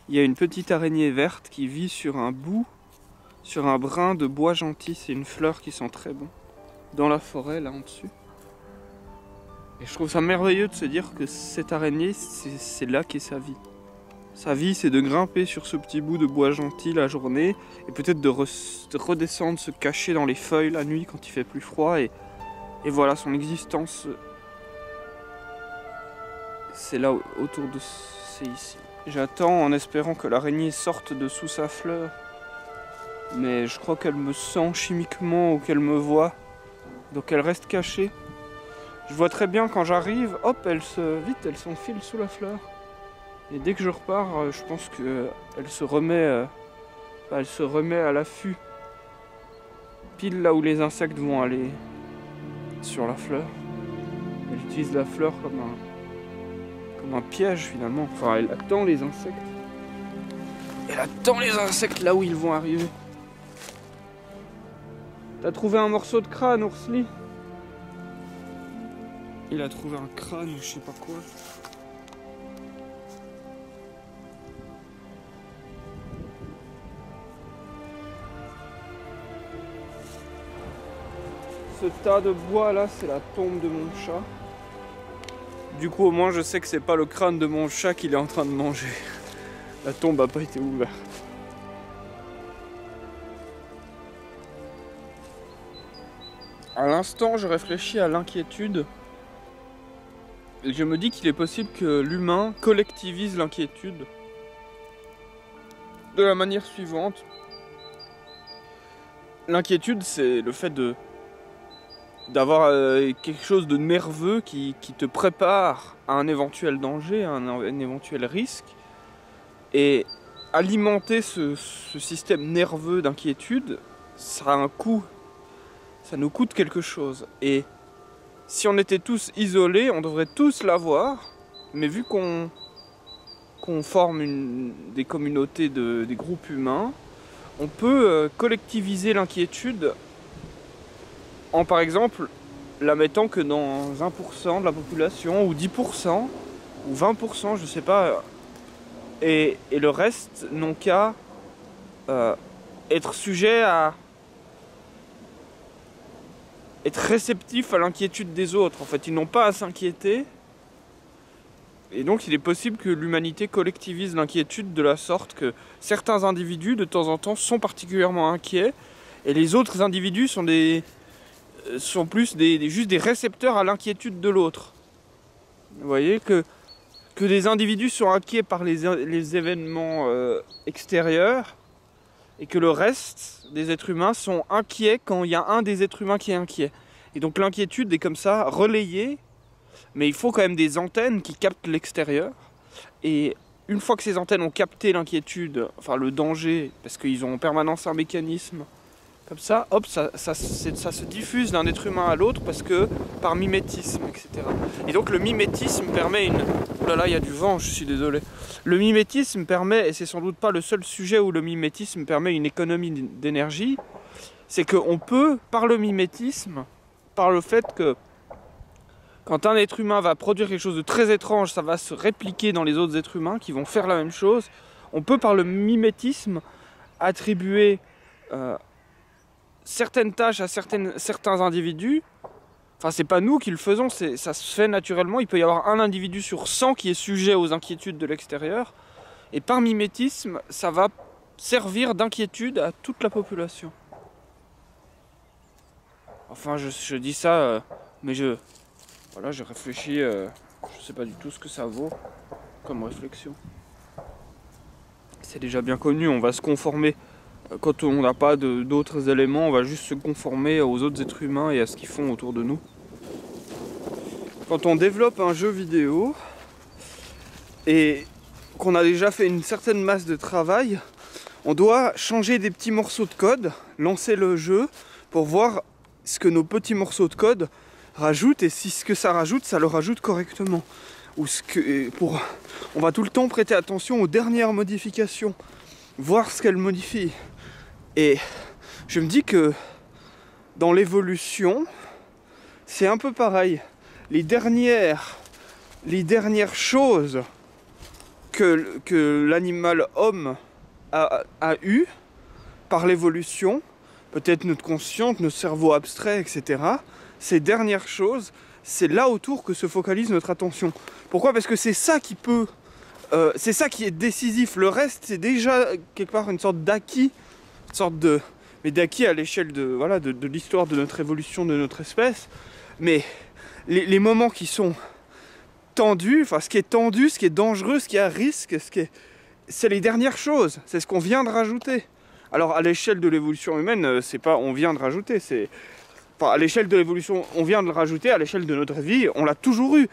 il y a une petite araignée verte qui vit sur un bout, sur un brin de bois gentil. C'est une fleur qui sent très bon. Dans la forêt, là en dessus. Et je trouve ça merveilleux de se dire que cette araignée, c'est là qu'est sa vie. Sa vie, c'est de grimper sur ce petit bout de bois gentil la journée et peut-être de redescendre, se cacher dans les feuilles la nuit quand il fait plus froid. Et voilà, son existence, c'est là autour de... c'est ici. J'attends en espérant que l'araignée sorte de sous sa fleur. Mais je crois qu'elle me sent chimiquement ou qu'elle me voit. Donc elle reste cachée. Je vois très bien quand j'arrive, hop, elle s'enfile sous la fleur. Et dès que je repars, je pense qu'elle se remet à l'affût. Pile là où les insectes vont aller sur la fleur. Elle utilise la fleur comme un piège finalement. Enfin, elle attend les insectes. Elle attend les insectes là où ils vont arriver. T'as trouvé un morceau de crâne, Oursli? Il a trouvé un crâne ou je sais pas quoi. Ce tas de bois là, c'est la tombe de mon chat. Du coup, au moins, je sais que c'est pas le crâne de mon chat qu'il est en train de manger. La tombe a pas été ouverte. À l'instant, je réfléchis à l'inquiétude. Et je me dis qu'il est possible que l'humain collectivise l'inquiétude de la manière suivante. L'inquiétude, c'est le fait d'avoir quelque chose de nerveux qui te prépare à un éventuel danger, à un éventuel risque. Et alimenter ce système nerveux d'inquiétude, ça a un coût. Ça nous coûte quelque chose. Et si on était tous isolés, on devrait tous l'avoir. Mais vu qu'on forme des communautés, des groupes humains, on peut collectiviser l'inquiétude en, par exemple, la mettant que dans 1% de la population, ou 10%, ou 20%, je sais pas. Et le reste n'ont qu'à être sujet à être réceptif à l'inquiétude des autres. En fait, ils n'ont pas à s'inquiéter. Et donc, il est possible que l'humanité collectivise l'inquiétude de la sorte que certains individus, de temps en temps, sont particulièrement inquiets, et les autres individus sont plus juste des récepteurs à l'inquiétude de l'autre. Vous voyez que des individus sont inquiets par les événements extérieurs, et que le reste des êtres humains sont inquiets quand il y a un des êtres humains qui est inquiet. Et donc l'inquiétude est comme ça relayée, mais il faut quand même des antennes qui captent l'extérieur. Et une fois que ces antennes ont capté l'inquiétude, enfin le danger, parce qu'ils ont en permanence un mécanisme, comme ça, hop, ça se diffuse d'un être humain à l'autre, parce que par mimétisme, etc. Et donc le mimétisme permet Oh là là, il y a du vent, je suis désolé. Le mimétisme permet, et c'est sans doute pas le seul sujet où le mimétisme permet une économie d'énergie, c'est qu'on peut, par le mimétisme, par le fait que quand un être humain va produire quelque chose de très étrange, ça va se répliquer dans les autres êtres humains qui vont faire la même chose. On peut, par le mimétisme, attribuer certaines tâches à certains individus. Enfin, c'est pas nous qui le faisons, ça se fait naturellement. Il peut y avoir un individu sur 100 qui est sujet aux inquiétudes de l'extérieur. Et par mimétisme, ça va servir d'inquiétude à toute la population. Enfin, je dis ça, mais voilà, je réfléchis, je sais pas du tout ce que ça vaut comme réflexion. C'est déjà bien connu, on va se conformer. Quand on n'a pas d'autres éléments, on va juste se conformer aux autres êtres humains et à ce qu'ils font autour de nous. Quand on développe un jeu vidéo et qu'on a déjà fait une certaine masse de travail, on doit changer des petits morceaux de code, lancer le jeu pour voir ce que nos petits morceaux de code rajoutent, et si ce que ça rajoute, ça le rajoute correctement. On va tout le temps prêter attention aux dernières modifications, voir ce qu'elles modifient. Et je me dis que dans l'évolution, c'est un peu pareil. Les dernières choses que l'animal homme a eu par l'évolution, peut-être notre conscience, notre cerveau abstrait, etc. Ces dernières choses, c'est là autour que se focalise notre attention. Pourquoi? Parce que c'est ça qui peut... c'est ça qui est décisif. Le reste, c'est déjà quelque part une sorte d'acquis, une sorte de... mais d'acquis à l'échelle de, voilà, de l'histoire de notre évolution, de notre espèce. Mais les moments qui sont tendus, enfin ce qui est tendu, ce qui est dangereux, ce qui est à risque, c'est les dernières choses. C'est ce qu'on vient de rajouter. Alors à l'échelle de l'évolution humaine, c'est pas on vient de rajouter, c'est... Enfin, à l'échelle de l'évolution, on vient de le rajouter, à l'échelle de notre vie, on l'a toujours eu.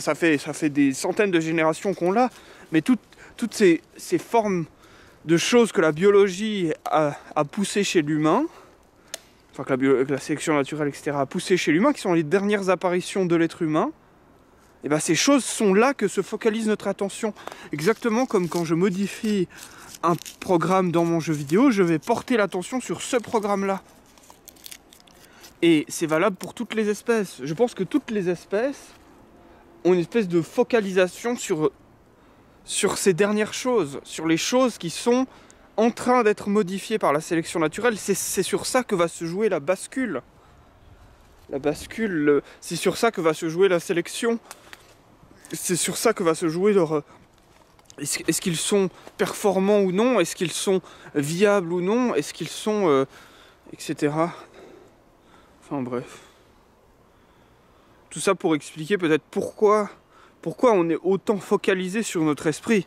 Ça fait des centaines de générations qu'on l'a, mais toutes ces formes de choses que la biologie a poussées chez l'humain, enfin que la sélection naturelle, etc., a poussé chez l'humain, qui sont les dernières apparitions de l'être humain, et bien ces choses sont là que se focalise notre attention. Exactement comme quand je modifie un programme dans mon jeu vidéo, je vais porter l'attention sur ce programme-là. Et c'est valable pour toutes les espèces. Je pense que toutes les espèces ont une espèce de focalisation sur ces dernières choses, sur les choses qui sont en train d'être modifiées par la sélection naturelle. C'est sur ça que va se jouer la bascule. La bascule, c'est sur ça que va se jouer la sélection. C'est sur ça que va se jouer leur... Est-ce qu'ils sont performants ou non? Est-ce qu'ils sont viables ou non? Est-ce qu'ils sont... etc. Enfin bref. Tout ça pour expliquer peut-être pourquoi on est autant focalisé sur notre esprit.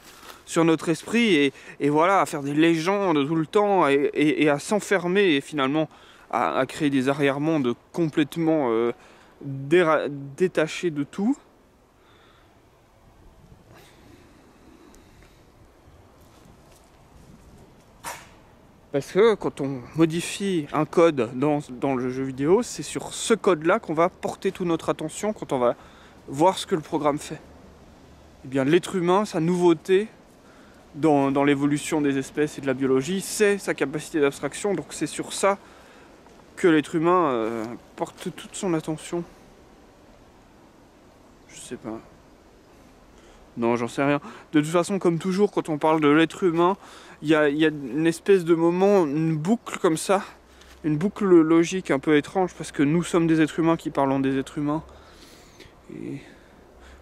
Et voilà, à faire des légendes tout le temps et à s'enfermer et finalement à créer des arrière-mondes complètement détachés de tout. Parce que quand on modifie un code dans le jeu vidéo, c'est sur ce code-là qu'on va porter toute notre attention quand on va voir ce que le programme fait. Eh bien, l'être humain, sa nouveauté dans l'évolution des espèces et de la biologie, c'est sa capacité d'abstraction. Donc c'est sur ça que l'être humain porte toute son attention. Je sais pas. Non, j'en sais rien. De toute façon, comme toujours, quand on parle de l'être humain, il y a une espèce de moment, une boucle comme ça, une boucle logique un peu étrange, parce que nous sommes des êtres humains qui parlons des êtres humains. Et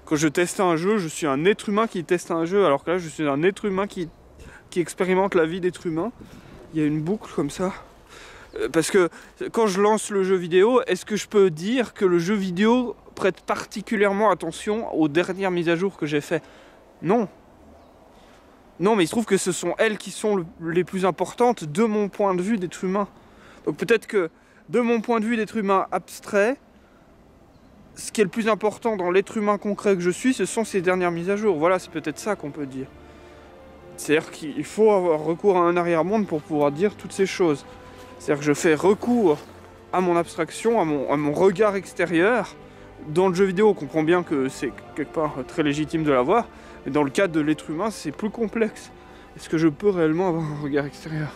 quand je teste un jeu, je suis un être humain qui teste un jeu, alors que là, je suis un être humain qui expérimente la vie d'être humain. Il y a une boucle comme ça. Parce que quand je lance le jeu vidéo, est-ce que je peux dire que le jeu vidéo prête particulièrement attention aux dernières mises à jour que j'ai fait? Non. Non, mais il se trouve que ce sont elles qui sont les plus importantes de mon point de vue d'être humain. Donc peut-être que de mon point de vue d'être humain abstrait, ce qui est le plus important dans l'être humain concret que je suis, ce sont ces dernières mises à jour. Voilà, c'est peut-être ça qu'on peut dire. C'est-à-dire qu'il faut avoir recours à un arrière-monde pour pouvoir dire toutes ces choses. C'est-à-dire que je fais recours à mon abstraction, à mon regard extérieur. Dans le jeu vidéo, on comprend bien que c'est quelque part très légitime de l'avoir. Mais dans le cas de l'être humain, c'est plus complexe. Est-ce que je peux réellement avoir un regard extérieur ?